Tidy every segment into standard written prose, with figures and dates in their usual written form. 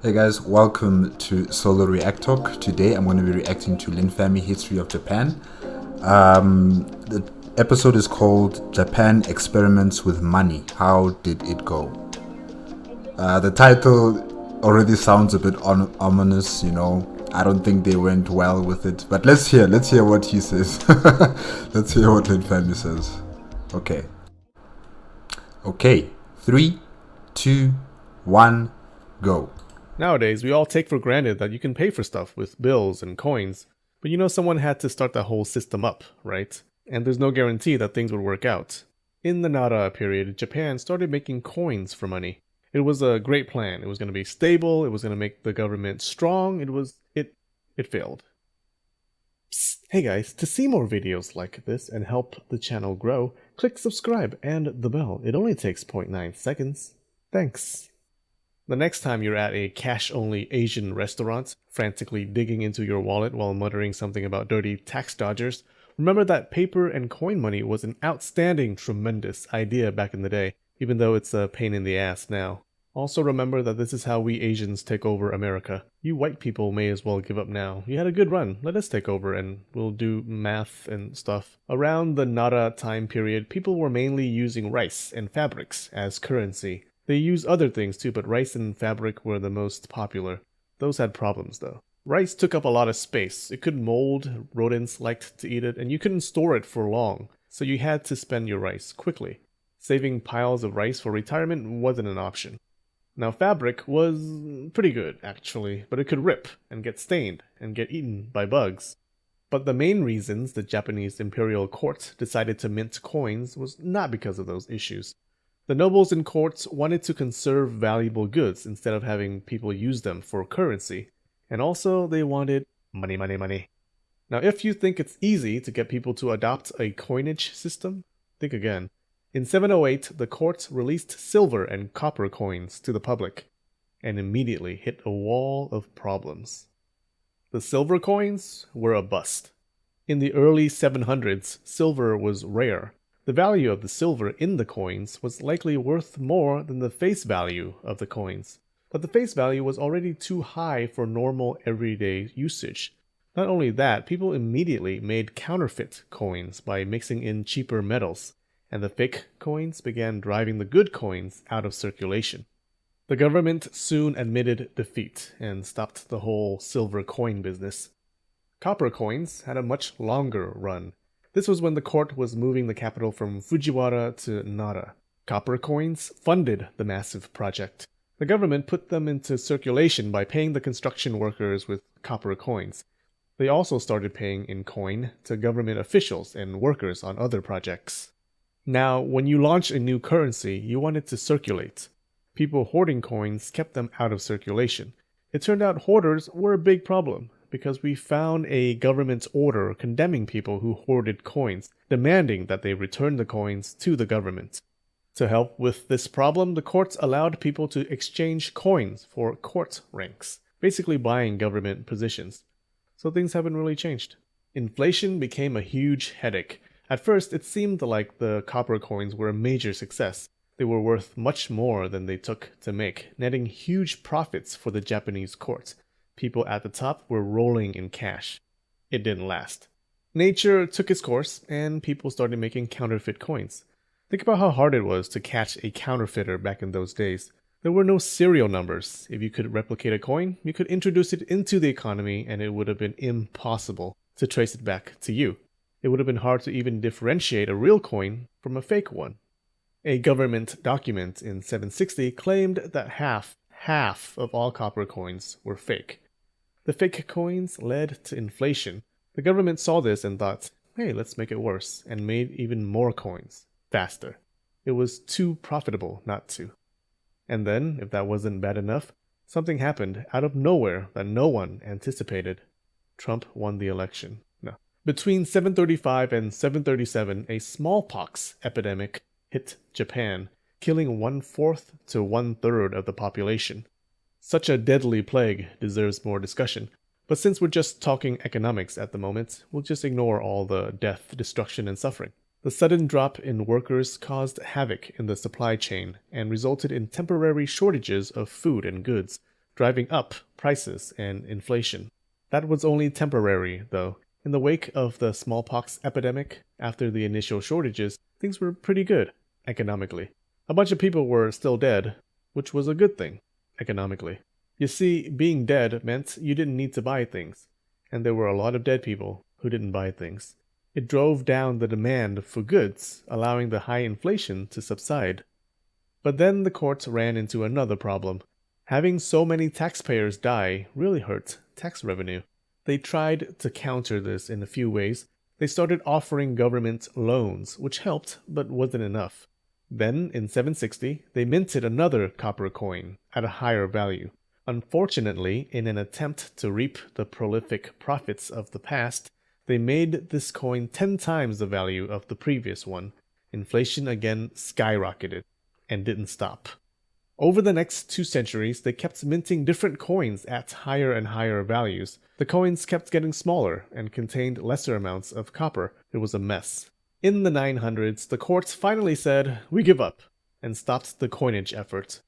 Hey guys, welcome to Solo ReacTalk. Today I'm going to be reacting to Linfamy History of Japan. The episode is called Japan Experiments with Money. How did it go? The title already sounds a bit ominous, you know. I don't think they went well with it. But let's hear what he says. Let's hear what Linfamy says. Okay. Okay. 3, 2, 1, go. Nowadays, we all take for granted that you can pay for stuff with bills and coins, but someone had to start that whole system up, right? And there's no guarantee that things would work out. In the Nara period, Japan started making coins for money. It was a great plan. It was going to be stable, it was going to make the government strong. It failed. Psst. Hey guys, to see more videos like this and help the channel grow, click subscribe and the bell. It only takes 0.9 seconds. Thanks. The next time you're at a cash-only Asian restaurant, frantically digging into your wallet while muttering something about dirty tax dodgers, remember that paper and coin money was an outstanding, tremendous idea back in the day, even though it's a pain in the ass now. Also remember that this is how we Asians take over America. You white people may as well give up now. You had a good run. Let us take over and we'll do math and stuff. Around the Nara time period, people were mainly using rice and fabrics as currency. They used other things too, but rice and fabric were the most popular. Those had problems though. Rice took up a lot of space. It could mold, rodents liked to eat it, and you couldn't store it for long, so you had to spend your rice quickly. Saving piles of rice for retirement wasn't an option. Now fabric was pretty good, actually, but it could rip and get stained and get eaten by bugs. But the main reasons the Japanese imperial court decided to mint coins was not because of those issues. The nobles and courts wanted to conserve valuable goods instead of having people use them for currency. And also, they wanted money, money, money. Now, if you think it's easy to get people to adopt a coinage system, think again. In 708, the courts released silver and copper coins to the public, and immediately hit a wall of problems. The silver coins were a bust. In the early 700s, silver was rare. The value of the silver in the coins was likely worth more than the face value of the coins, but the face value was already too high for normal everyday usage. Not only that, people immediately made counterfeit coins by mixing in cheaper metals, and the fake coins began driving the good coins out of circulation. The government soon admitted defeat and stopped the whole silver coin business. Copper coins had a much longer run. This was when the court was moving the capital from Fujiwara to Nara. Copper coins funded the massive project. The government put them into circulation by paying the construction workers with copper coins. They also started paying in coin to government officials and workers on other projects. Now, when you launch a new currency, you want it to circulate. People hoarding coins kept them out of circulation. It turned out hoarders were a big problem, because we found a government order condemning people who hoarded coins, demanding that they return the coins to the government. To help with this problem, the courts allowed people to exchange coins for court ranks, basically buying government positions. So things haven't really changed. Inflation became a huge headache. At first, it seemed like the copper coins were a major success. They were worth much more than they took to make, netting huge profits for the Japanese courts. People at the top were rolling in cash. It didn't last. Nature took its course, and people started making counterfeit coins. Think about how hard it was to catch a counterfeiter back in those days. There were no serial numbers. If you could replicate a coin, you could introduce it into the economy, and it would have been impossible to trace it back to you. It would have been hard to even differentiate a real coin from a fake one. A government document in 760 claimed that half of all copper coins were fake. The fake coins led to inflation. The government saw this and thought, hey, let's make it worse, and made even more coins, faster. It was too profitable not to. And then, if that wasn't bad enough, something happened out of nowhere that no one anticipated. Trump won the election. No. Between 735 and 737, a smallpox epidemic hit Japan, killing 1/4 to 1/3 of the population. Such a deadly plague deserves more discussion, but since we're just talking economics at the moment, we'll just ignore all the death, destruction, and suffering. The sudden drop in workers caused havoc in the supply chain and resulted in temporary shortages of food and goods. driving up prices and inflation. That was only temporary, though. In the wake of the smallpox epidemic, after the initial shortages, things were pretty good economically. A bunch of people were still dead, which was a good thing economically. You see, being dead meant you didn't need to buy things, and there were a lot of dead people who didn't buy things. It drove down the demand for goods, allowing the high inflation to subside. But then the courts ran into another problem. Having so many taxpayers die really hurt tax revenue. They tried to counter this in a few ways. They started offering government loans, which helped, but wasn't enough. Then, in 760, they minted another copper coin at a higher value. Unfortunately, in an attempt to reap the prolific profits of the past, they made this coin 10 times the value of the previous one. Inflation again skyrocketed and didn't stop. Over the next 2 centuries, they kept minting different coins at higher and higher values. The coins kept getting smaller and contained lesser amounts of copper. It was a mess. In the 900s, the courts finally said, "We give up," and stopped the coinage effort.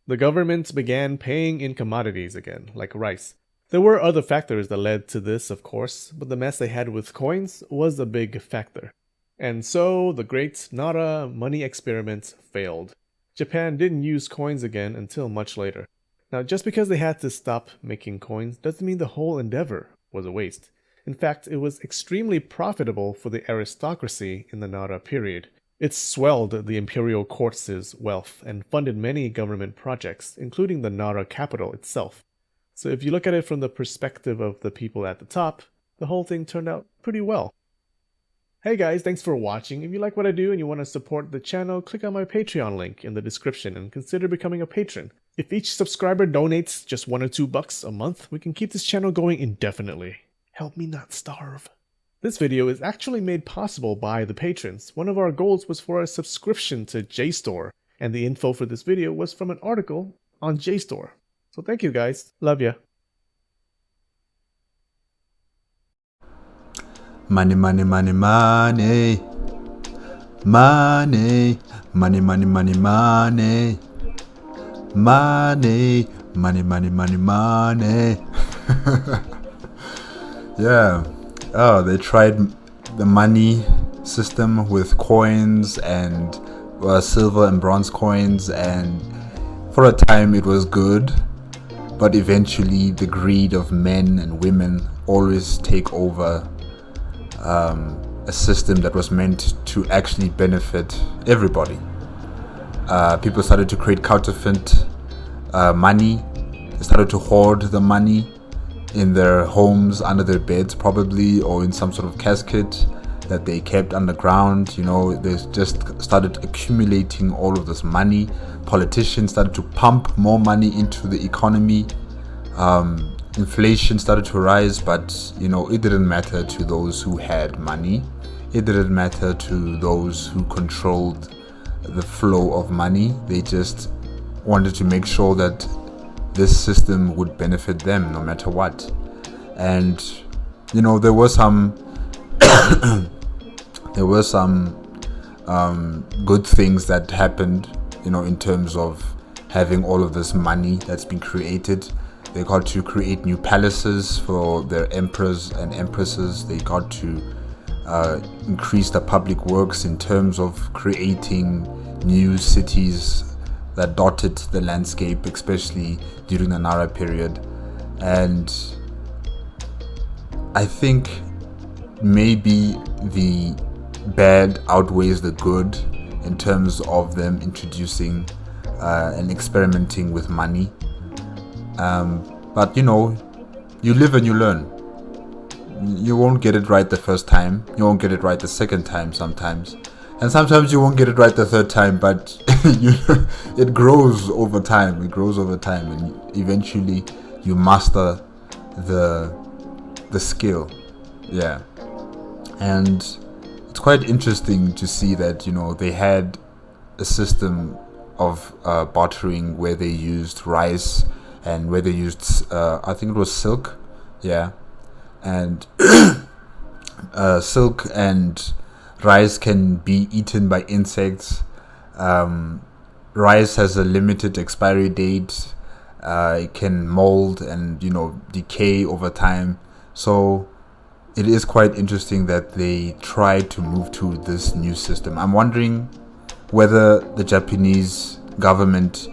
The government began paying in commodities again, like rice. There were other factors that led to this, of course, but the mess they had with coins was a big factor. And so, the great Nara money experiment failed. Japan didn't use coins again until much later. Now, just because they had to stop making coins doesn't mean the whole endeavor was a waste. In fact, it was extremely profitable for the aristocracy in the Nara period. It swelled the imperial courts' wealth and funded many government projects, including the Nara capital itself. So if you look at it from the perspective of the people at the top, the whole thing turned out pretty well. Hey guys, thanks for watching. If you like what I do and you want to support the channel, click on my Patreon link in the description and consider becoming a patron. If each subscriber donates just $1 or $2 a month, we can keep this channel going indefinitely. Help me not starve. This video is actually made possible by the patrons. One of our goals was for a subscription to JSTOR, and the info for this video was from an article on JSTOR. So thank you guys. Love ya. Money, money, money, money. Money, money, money, money, money. Money, money, money, money, money. Yeah. Oh, they tried the money system with coins and silver and bronze coins, and for a time it was good, but eventually the greed of men and women always take over a system that was meant to actually benefit everybody. People started to create counterfeit money. They started to hoard the money in their homes, under their beds probably, or in some sort of casket that they kept underground. You know, they just started accumulating all of this money. Politicians started to pump more money into the economy. Inflation started to rise, but you know, it didn't matter to those who had money. It didn't matter to those who controlled the flow of money. They just wanted to make sure that this system would benefit them no matter what. And you know, there were some good things that happened, you know, in terms of having all of this money that's been created. They got to create new palaces for their emperors and empresses. They got to increase the public works in terms of creating new cities that dotted the landscape, especially during the Nara period. And I think maybe the bad outweighs the good in terms of them introducing and experimenting with money. But you know, you live and you learn. You won't get it right the first time. You won't get it right the second time sometimes. And sometimes you won't get it right the third time, but it grows over time. It grows over time, and eventually you master the skill. Yeah. And it's quite interesting to see that, you know, they had a system of bartering where they used rice and where they used I think it was silk. Yeah. And silk and rice can be eaten by insects. Rice has a limited expiry date. It can mold and decay over time. So it is quite interesting that they tried to move to this new system. I'm wondering whether the Japanese government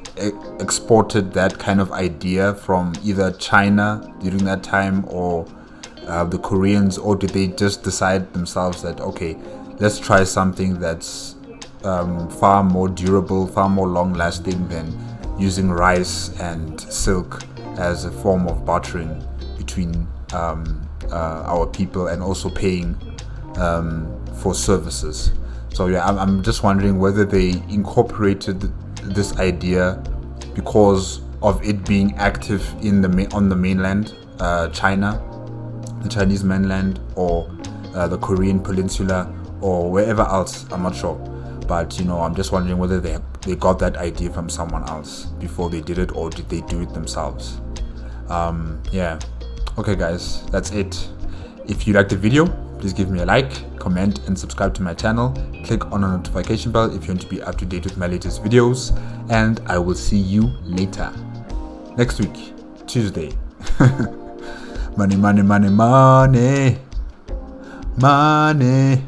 exported that kind of idea from either China during that time or the Koreans, or did they just decide themselves that, okay, let's try something that's far more durable, far more long lasting than using rice and silk as a form of bartering between our people, and also paying for services. So yeah, I'm just wondering whether they incorporated this idea because of it being active on the mainland, China, the Chinese mainland, or the Korean peninsula, or wherever else. I'm not sure, but I'm just wondering whether they got that idea from someone else before they did it, or did they do it themselves? Yeah. Okay guys, that's it. If you liked the video, please give me a like, comment, and subscribe to my channel. Click on the notification bell if you want to be up to date with my latest videos, and I will see you later. Next week, Tuesday. Money, money, money, money. Money.